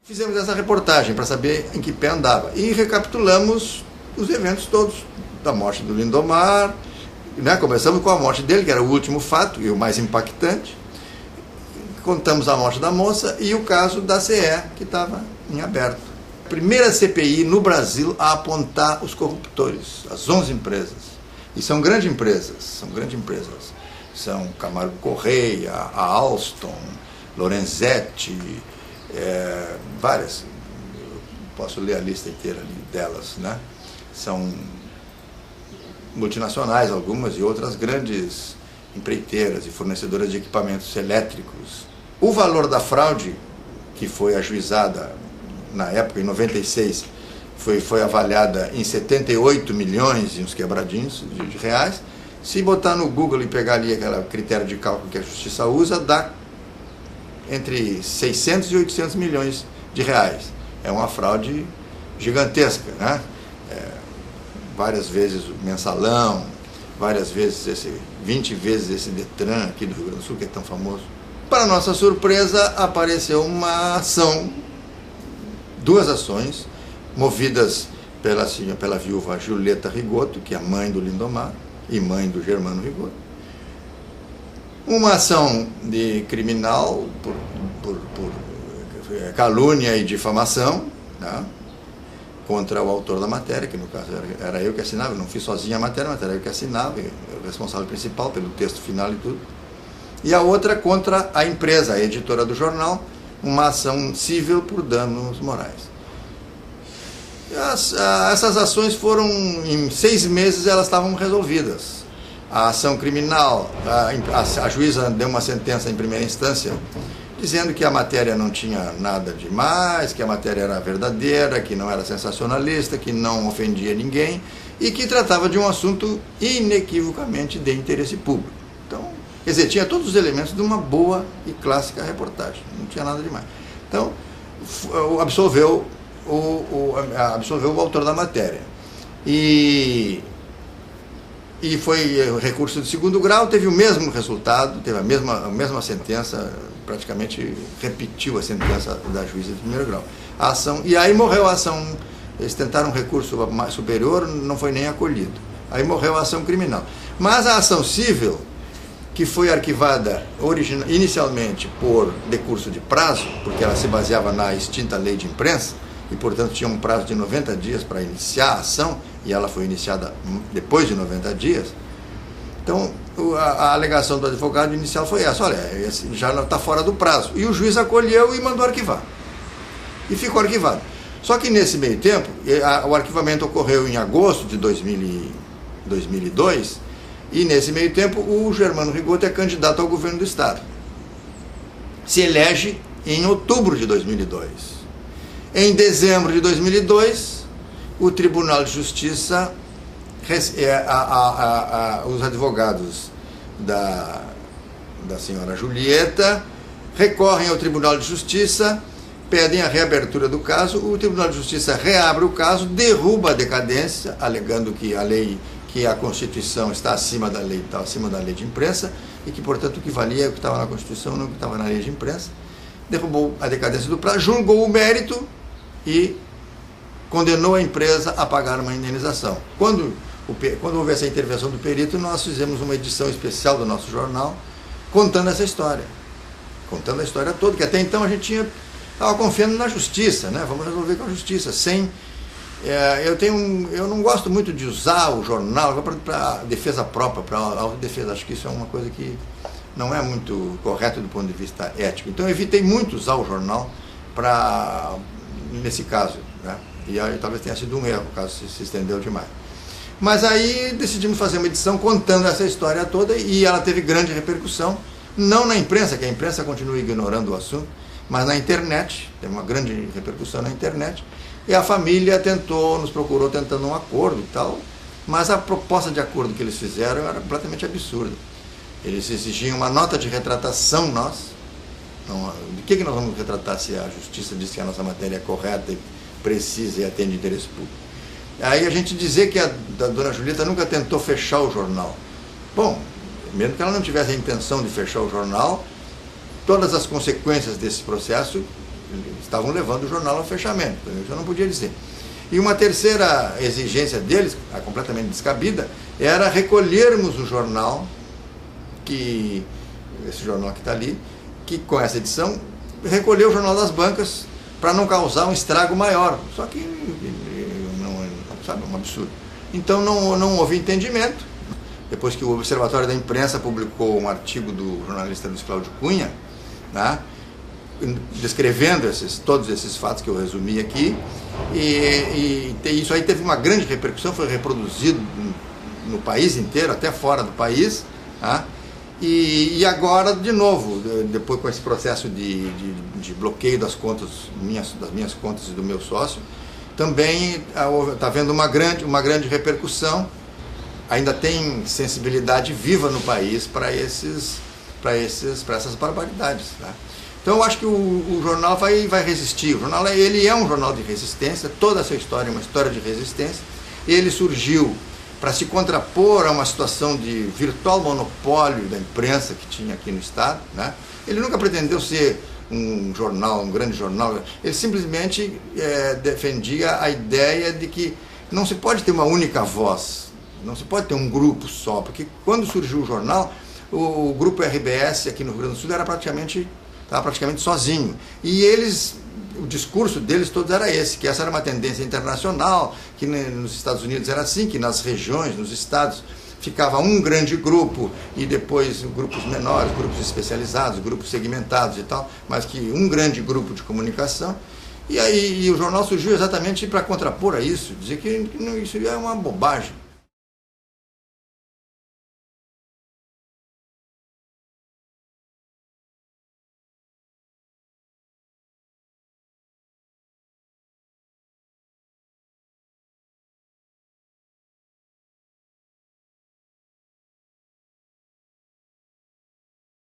Fizemos essa reportagem para saber em que pé andava e recapitulamos os eventos todos da morte do Lindomar, né? Começamos com a morte dele, que era o último fato e o mais impactante. Contamos a morte da moça e o caso da CE, que estava em aberto. A primeira CPI no Brasil a apontar os corruptores, as 11 empresas. E são grandes empresas, São Camargo Correia, a Alstom, Lorenzetti, várias, posso ler a lista inteira delas, né? São multinacionais algumas e outras grandes empreiteiras e fornecedoras de equipamentos elétricos. O valor da fraude, que foi ajuizada na época, em 96, foi avaliada em 78 milhões e uns quebradinhos de reais. Se botar no Google e pegar ali aquele critério de cálculo que a Justiça usa, dá entre 600 e 800 milhões de reais. É uma fraude gigantesca, né? Várias vezes o mensalão, várias vezes 20 vezes esse Detran aqui do Rio Grande do Sul, que é tão famoso. Para nossa surpresa, apareceu uma ação, duas ações, movidas pela viúva Julieta Rigoto, que é a mãe do Lindomar e mãe do Germano Rigoto. Uma ação de criminal por calúnia e difamação, né, contra o autor da matéria, que no caso era eu que assinava, eu não fiz sozinho a matéria era eu que assinava, eu o responsável principal pelo texto final e tudo. E a outra contra a empresa, a editora do jornal, uma ação civil por danos morais. Essas ações foram, em 6 meses, elas estavam resolvidas. A ação criminal, a juíza deu uma sentença em primeira instância, dizendo que a matéria não tinha nada demais, que a matéria era verdadeira, que não era sensacionalista, que não ofendia ninguém e que tratava de um assunto inequivocamente de interesse público. Então, quer dizer, tinha todos os elementos de uma boa e clássica reportagem, não tinha nada demais. Então, absolveu o autor da matéria. E foi recurso de segundo grau, teve o mesmo resultado, teve a mesma sentença, praticamente repetiu a sentença da juíza de primeiro grau. A ação, e aí morreu a ação, eles tentaram um recurso mais superior, não foi nem acolhido. Aí morreu a ação criminal. Mas a ação civil, que foi arquivada inicialmente por decurso de prazo, porque ela se baseava na extinta lei de imprensa, e portanto tinha um prazo de 90 dias para iniciar a ação, e ela foi iniciada depois de 90 dias. Então a alegação do advogado inicial foi essa: olha, já está fora do prazo. E o juiz acolheu e mandou arquivar. E ficou arquivado. Só que nesse meio tempo, o arquivamento ocorreu em agosto de 2002, e nesse meio tempo o Germano Rigoto é candidato ao governo do Estado. Se elege em outubro de 2002. Em dezembro de 2002, o Tribunal de Justiça, os advogados da senhora Julieta recorrem ao Tribunal de Justiça, pedem a reabertura do caso, o Tribunal de Justiça reabre o caso, derruba a decadência, alegando que a Constituição está acima da lei de imprensa, e que, portanto, o que valia é o que estava na Constituição, não o que estava na lei de imprensa. Derrubou a decadência do prazo, julgou o mérito e condenou a empresa a pagar uma indenização. Quando houve essa intervenção do perito, nós fizemos uma edição especial do nosso jornal contando essa história. Contando a história toda, que até então a gente estava confiando na justiça, né? Vamos resolver com a justiça, eu não gosto muito de usar o jornal para defesa própria, para autodefesa. Acho que isso é uma coisa que não é muito correto do ponto de vista ético. Então eu evitei muito usar o jornal nesse caso, né? E aí talvez tenha sido um erro, o caso se estendeu demais. Mas aí decidimos fazer uma edição contando essa história toda, e ela teve grande repercussão, não na imprensa, que a imprensa continua ignorando o assunto, mas na internet, teve uma grande repercussão na internet, e a família nos procurou tentando um acordo e tal, mas a proposta de acordo que eles fizeram era completamente absurda. Eles exigiam uma nota de retratação nossa. De que nós vamos retratar se a justiça diz que a nossa matéria é correta, precisa e atende interesse público? Aí a gente dizer que a dona Julieta nunca tentou fechar o jornal. Bom, mesmo que ela não tivesse a intenção de fechar o jornal, todas as consequências desse processo estavam levando o jornal ao fechamento, isso eu não podia dizer. E uma terceira exigência deles, completamente descabida, era recolhermos o jornal, esse jornal que está ali, que com essa edição, recolher o jornal das bancas para não causar um estrago maior. Só que, sabe, um absurdo. Então não houve entendimento. Depois que o Observatório da Imprensa publicou um artigo do jornalista Luiz Cláudio Cunha, né, descrevendo todos esses fatos que eu resumi aqui, e isso aí teve uma grande repercussão, foi reproduzido no país inteiro, até fora do país, né, e agora, de novo, depois com esse processo de bloqueio das minhas contas e do meu sócio, também está havendo uma grande repercussão. Ainda tem sensibilidade viva no país para essas barbaridades, né? Então eu acho que o jornal vai resistir. O jornal ele é um jornal de resistência, toda essa história é uma história de resistência. Ele surgiu para se contrapor a uma situação de virtual monopólio da imprensa que tinha aqui no Estado, né? Ele nunca pretendeu ser um jornal, um grande jornal. Ele simplesmente defendia a ideia de que não se pode ter uma única voz, não se pode ter um grupo só, porque quando surgiu o jornal, o grupo RBS aqui no Rio Grande do Sul estava praticamente sozinho. E o discurso deles todos era esse, que essa era uma tendência internacional, que nos Estados Unidos era assim, que nas regiões, nos estados, ficava um grande grupo e depois grupos menores, grupos especializados, grupos segmentados e tal, mas que um grande grupo de comunicação. E o jornal surgiu exatamente para contrapor a isso, dizer que isso é uma bobagem.